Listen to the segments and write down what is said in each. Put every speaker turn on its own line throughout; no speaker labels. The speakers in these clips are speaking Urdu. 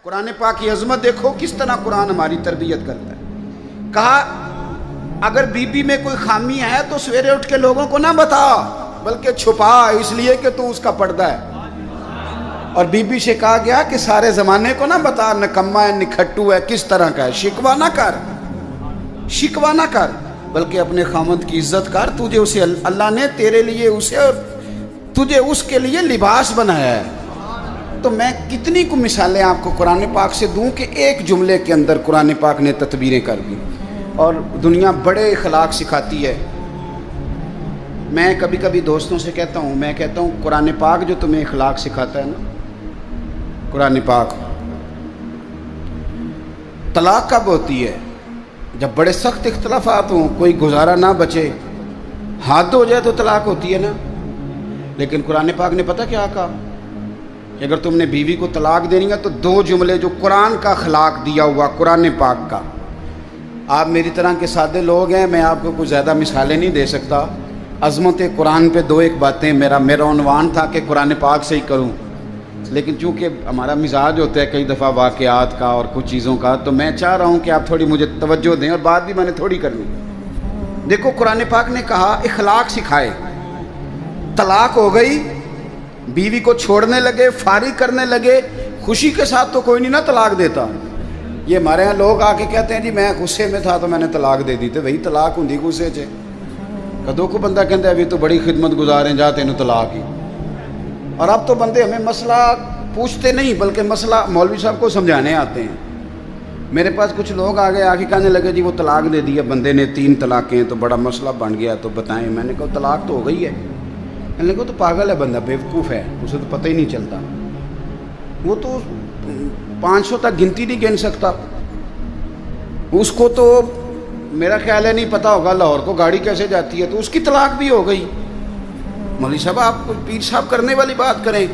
قرآن پاک کی عظمت دیکھو کس طرح قرآن ہماری تربیت کرتا ہے. کہا اگر بی بی میں کوئی خامی ہے تو سویرے اٹھ کے لوگوں کو نہ بتا بلکہ چھپا، اس لیے کہ تو اس کا پردہ ہے. اور بی بی سے کہا گیا کہ سارے زمانے کو نہ بتا نکما ہے نکھٹو ہے کس طرح کا ہے، شکوہ نہ کر، شکوہ نہ کر، بلکہ اپنے خامند کی عزت کر. تجھے اسے اللہ نے تیرے لیے اسے اور تجھے اس کے لیے لباس بنایا ہے. تو میں کتنی کو مثالیں آپ کو قرآن پاک سے دوں کہ ایک جملے کے اندر قرآن پاک نے تدبیریں کر دی اور دنیا بڑے اخلاق سکھاتی ہے. میں کبھی کبھی دوستوں سے کہتا ہوں، میں کہتا ہوں قرآن پاک جو تمہیں اخلاق سکھاتا ہے نا، قرآن پاک طلاق کب ہوتی ہے؟ جب بڑے سخت اختلافات ہوں، کوئی گزارا نہ بچے، حد ہو جائے تو طلاق ہوتی ہے نا. لیکن قرآن پاک نے پتہ کیا کہا کہ اگر تم نے بیوی کو طلاق دینی ہے تو دو جملے جو قرآن کا اخلاق دیا ہوا قرآن پاک کا. آپ میری طرح کے سادے لوگ ہیں، میں آپ کو کچھ زیادہ مثالیں نہیں دے سکتا. عظمت قرآن پہ دو ایک باتیں میرا عنوان تھا کہ قرآن پاک سے ہی کروں، لیکن چونکہ ہمارا مزاج ہوتا ہے کئی دفعہ واقعات کا اور کچھ چیزوں کا، تو میں چاہ رہا ہوں کہ آپ تھوڑی مجھے توجہ دیں اور بات بھی میں نے تھوڑی کرنی. دیکھو قرآن پاک نے کہا اخلاق سکھائے. طلاق ہو گئی، بیوی کو چھوڑنے لگے، فارغ کرنے لگے، خوشی کے ساتھ تو کوئی نہیں نا طلاق دیتا. یہ ہمارے یہاں لوگ آ کے کہتے ہیں جی میں غصے میں تھا تو میں نے طلاق دے دی. تو وہی طلاق ہوں غصے سے کدو کو بندہ کہتا ہے ابھی تو بڑی خدمت گزار ہیں جاتے ہیں طلاق ہی. اور اب تو بندے ہمیں مسئلہ پوچھتے نہیں بلکہ مسئلہ مولوی صاحب کو سمجھانے آتے ہیں. میرے پاس کچھ لوگ آ کے کہنے لگے جی وہ طلاق دے دیا بندے نے 3 طلاقیں تو بڑا مسئلہ بن گیا تو بتائیں. میں نے کہا طلاق تو ہو گئی ہے. میں نے کہا تو پاگل ہے بندہ، بیوقوف ہے، اسے تو پتہ ہی نہیں چلتا. وہ تو 500 تک گنتی نہیں گن سکتا. اس کو تو میرا خیال ہے نہیں پتہ ہوگا لاہور کو گاڑی کیسے جاتی ہے، تو اس کی طلاق بھی ہو گئی. مولوی صاحب آپ پیر صاحب کرنے والی بات کریں،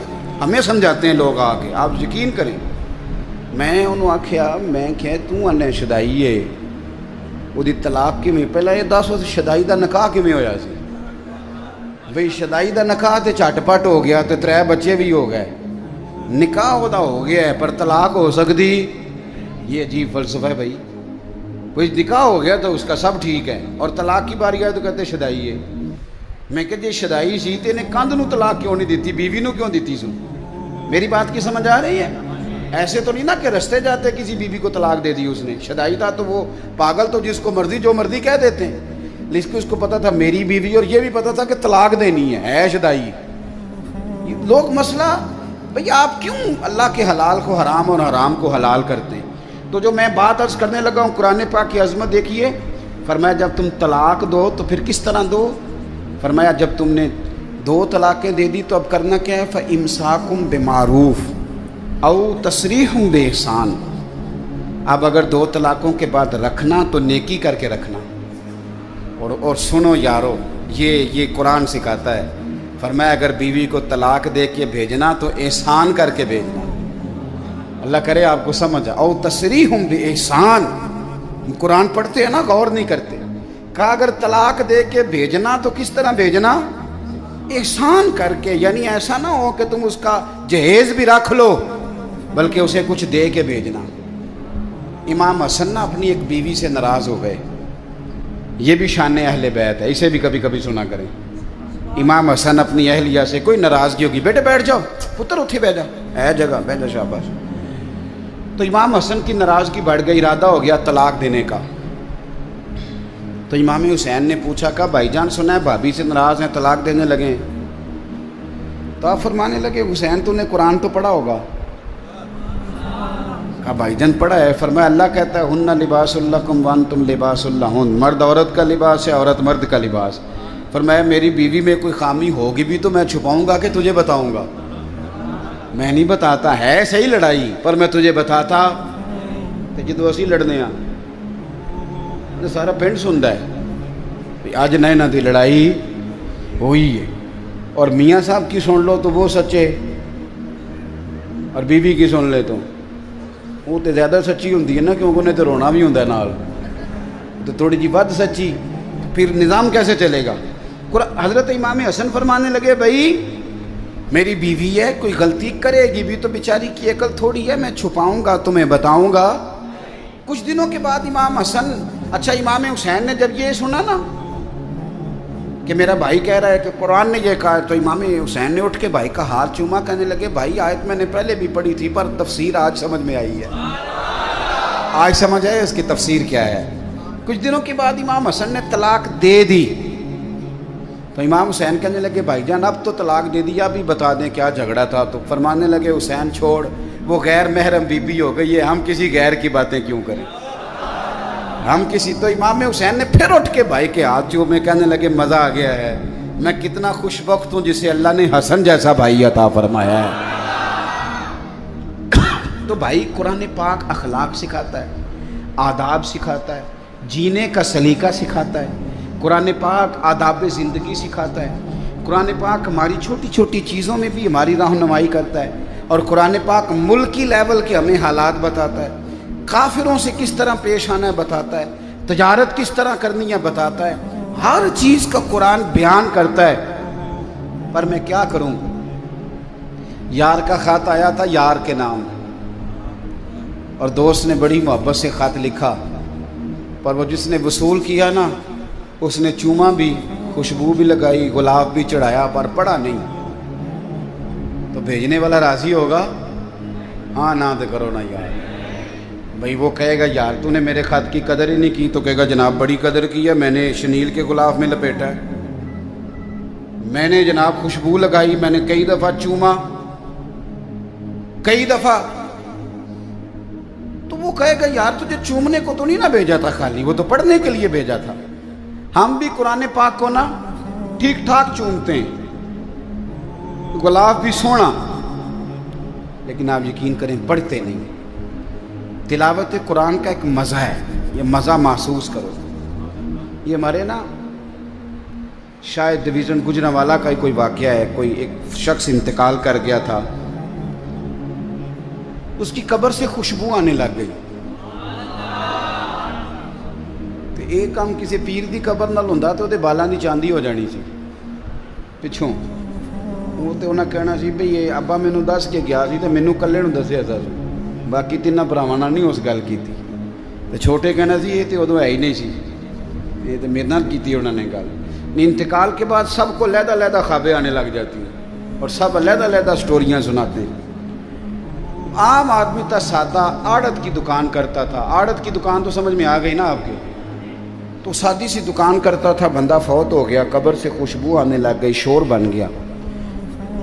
ہمیں سمجھاتے ہیں لوگ آ کے، آپ یقین کریں. میں انہوں آکھیا میں کہ تو انہیں شدائی ہے وہ دی طلاق کی میں پہلے یہ 10 شدائی دا نکاح کی میں ہویا سی. بھئی شدائی دا نکاح تے چٹ پٹ ہو گیا تے 3 بچے بھی ہو گئے، نکاح ہوتا ہو گیا ہے پر طلاق ہو سکتی. یہ عجیب فلسفہ ہے بھائی. کوئی نکاح ہو گیا تو اس کا سب ٹھیک ہے اور طلاق کی باری آئے تو کہتے شدائی ہے. میں کہ جی شدائی سی تے نے کندھ نو طلاق کیوں نہیں دیتی، بیوی نو کیوں دیتی سو؟ میری بات کی سمجھ آ رہی ہے؟ ایسے تو نہیں نا کہ رستے جاتے کسی بیوی کو طلاق دے دی اس نے. شدائی تھا تو وہ پاگل تو جس کو مرضی جو مرضی کہہ دیتے ہیں، لیکن اس کو پتا تھا میری بیوی اور یہ بھی پتا تھا کہ طلاق دینی ہے شدائی. لوگ مسئلہ بھئی آپ کیوں اللہ کے حلال کو حرام اور حرام کو حلال کرتے ہیں؟ تو جو میں بات عرض کرنے لگا ہوں قرآن پاک کی عظمت دیکھیے. فرمایا جب تم طلاق دو تو پھر کس طرح دو؟ فرمایا جب تم نے 2 طلاقیں دے دی تو اب کرنا کیا ہے؟ فَإِمْسَاكُمْ بِمَعْرُوفٍ أَوْ تَسْرِيحٌ بِإِحْسَانٍ. اب اگر 2 طلاقوں کے بعد رکھنا تو نیکی کر کے رکھنا. اور سنو یارو، یہ قرآن سکھاتا ہے. فرمایا اگر بیوی کو طلاق دے کے بھیجنا تو احسان کر کے بھیجنا. اللہ کرے آپ کو سمجھا. او تسریحٌ بِإِحْسَانٍ. قرآن پڑھتے ہیں نا غور نہیں کرتے. کہا اگر طلاق دے کے بھیجنا تو کس طرح بھیجنا؟ احسان کر کے. یعنی ایسا نہ ہو کہ تم اس کا جہیز بھی رکھ لو بلکہ اسے کچھ دے کے بھیجنا. امام حسن نا اپنی ایک بیوی سے ناراض ہو گئے. یہ بھی شان اہل بیت ہے، اسے بھی کبھی کبھی سنا کریں. امام حسن اپنی اہلیہ سے کوئی ناراضگی ہوگی، بیٹے بیٹھ جاؤ، پتر اٹھے بیٹھ جا، ہے جگہ بیٹھ جا، شاباش. تو امام حسن کی ناراضگی بڑھ گئی، ارادہ ہو گیا طلاق دینے کا. تو امام حسین نے پوچھا کہ بھائی جان سنا ہے بھابھی سے ناراض ہیں طلاق دینے لگے. تو آپ فرمانے لگے حسین تو نے قرآن تو پڑھا ہوگا. کہا بھائی جان پڑھا ہے. فرمایا اللہ کہتا ہے ہن لباس لکم وانتم لباس لہن. مرد عورت کا لباس ہے، عورت مرد کا لباس. فرمایا میری بیوی میں کوئی خامی ہوگی بھی تو میں چھپاؤں گا کہ تجھے بتاؤں گا؟ میں نہیں بتاتا. ہے صحیح لڑائی پر میں تجھے بتاتا تو جدو اسی لڑنے آ سارا پنڈ سنتا ہے آج نئے نہ دی لڑائی ہوئی ہے. اور میاں صاحب کی سن لو تو وہ سچے، اور بیوی کی سن لے تو وہ تو زیادہ سچی ہوتی ہے نا، کیونکہ انہیں تو رونا بھی ہوتا ہے نال، تو تھوڑی جی ود سچی. پھر نظام کیسے چلے گا؟ حضرت امام حسن فرمانے لگے بھائی میری بیوی ہے، کوئی غلطی کرے گی بھی تو بیچاری کی عقل تھوڑی ہے، میں چھپاؤں گا تمہیں بتاؤں گا۔ کچھ دنوں کے بعد امام حسن، امام حسین نے جب یہ سنا نا کہ میرا بھائی کہہ رہا ہے کہ قرآن نے یہ کہا، تو امام حسین نے اٹھ کے بھائی کا ہاتھ چوما، کہنے لگے بھائی آیت میں نے پہلے بھی پڑھی تھی پر تفسیر آج سمجھ میں آئی ہے، آج سمجھ آئے اس کی تفسیر کیا ہے۔ کچھ دنوں کے بعد امام حسن نے طلاق دے دی، تو امام حسین کہنے لگے بھائی جان اب تو طلاق دے دیا، ابھی بتا دیں کیا جھگڑا تھا۔ تو فرمانے لگے حسین چھوڑ، وہ غیر محرم بی بی ہو گئی ہے، ہم کسی غیر کی باتیں کیوں کریں، ہم کسی۔ تو امام حسین نے پھر اٹھ کے بھائی کے ہاتھ چومے، کہنے لگے مزہ آ گیا ہے، میں کتنا خوش بخت ہوں جسے اللہ نے حسن جیسا بھائی عطا فرمایا ہے۔ تو بھائی قرآن پاک اخلاق سکھاتا ہے، آداب سکھاتا ہے، جینے کا سلیقہ سکھاتا ہے، قرآن پاک آداب زندگی سکھاتا ہے، قرآن پاک ہماری چھوٹی چھوٹی چیزوں میں بھی ہماری رہنمائی کرتا ہے، اور قرآن پاک ملکی لیول کے ہمیں حالات بتاتا ہے، کافروں سے کس طرح پیش آنا ہے بتاتا ہے، تجارت کس طرح کرنی ہے بتاتا ہے، ہر چیز کا قرآن بیان کرتا ہے۔ پر میں کیا کروں، یار کا خط آیا تھا یار کے نام، اور دوست نے بڑی محبت سے خط لکھا، پر وہ جس نے وصول کیا نا اس نے چوما بھی، خوشبو بھی لگائی، گلاب بھی چڑھایا، پر پڑھا نہیں۔ تو بھیجنے والا راضی ہوگا؟ ہاں نہ تو کرو نا یار، بھئی وہ کہے گا یار تو نے میرے خط کی قدر ہی نہیں کی، تو کہے گا جناب بڑی قدر کی ہے، میں نے شنیل کے غلاف میں لپیٹا ہے، میں نے جناب خوشبو لگائی، میں نے کئی دفعہ چوما، کئی دفعہ۔ تو وہ کہے گا یار تجھے چومنے کو تو نہیں نہ بھیجا تھا خالی، وہ تو پڑھنے کے لیے بھیجا تھا۔ ہم بھی قرآن پاک کو نا ٹھیک ٹھاک چومتے ہیں، غلاف بھی سونا، لیکن آپ یقین کریں پڑھتے نہیں۔ تلاوت قرآن کا ایک مزہ ہے، یہ مزہ محسوس کرو۔ یہ ہمارے نا شاید ڈویژن گجرانوالہ کا ہی کوئی واقعہ ہے، کوئی ایک شخص انتقال کر گیا تھا، اس کی قبر سے خوشبو آنے لگ گئی۔ تو ایک کام کسی پیر دی قبر نال ہوندا تو دے بالاں دی چاندی ہو جانی سی پچھوں، وہ تے انہاں کہنا سی بھئی یہ ابا مینوں دس کے گیا سی تے مینوں کلے نوں دسیا سی، باقی تیناں بھراواں نال نہیں اس گل کیتی۔ تے چھوٹے کہنا سی یہ تے ادوں ہے ہی نہیں سی، یہ تے میرے نال کیتی انہوں نے گل۔ انتقال کے بعد سب کو علیحدہ علیحدہ خوابیں آنے لگ جاتی ہیں، اور سب علیحدہ علیحدہ سٹوریاں سناتے ہیں۔ عام آدمی تھا سادہ، آڑت کی دکان کرتا تھا، آڑت کی دکان تو سمجھ میں آ گئی نا آپ کے، تو سادی سی دکان کرتا تھا، بندہ فوت ہو گیا، قبر سے خوشبو آنے لگ گئی، شور بن گیا،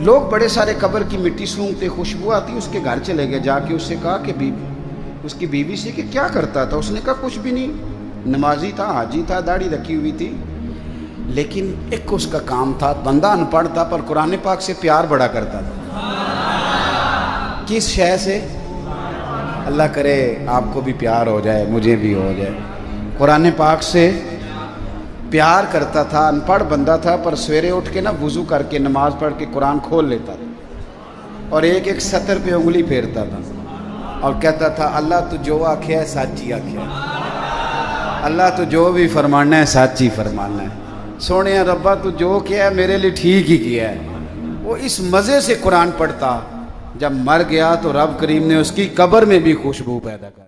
لوگ بڑے سارے قبر کی مٹی سونگتے، خوشبو آتی، اس کے گھر چلے گئے، جا کے اس سے کہا کہ اس کی بیوی سے کہ کیا کرتا تھا؟ اس نے کہا کچھ بھی نہیں، نمازی تھا، حاجی تھا، داڑھی رکھی ہوئی تھی، لیکن ایک اس کا کام تھا، بندہ ان پڑھ تھا پر قرآن پاک سے پیار بڑا کرتا تھا۔ کس شے سے؟ اللہ کرے آپ کو بھی پیار ہو جائے، مجھے بھی ہو جائے۔ قرآن پاک سے پیار کرتا تھا، ان پڑھ بندہ تھا، پر سویرے اٹھ کے نا وضو کر کے نماز پڑھ کے قرآن کھول لیتا تھا، اور ایک ایک سطر پہ انگلی پھیرتا تھا، اور کہتا تھا اللہ تو جو آکھیا ہے سچی آکھیا ہے، اللہ تو جو بھی فرمانا ہے سچی فرمانا ہے، سونے ربا تو جو کیا ہے میرے لیے ٹھیک ہی کیا ہے۔ وہ اس مزے سے قرآن پڑھتا، جب مر گیا تو رب کریم نے اس کی قبر میں بھی خوشبو پیدا کر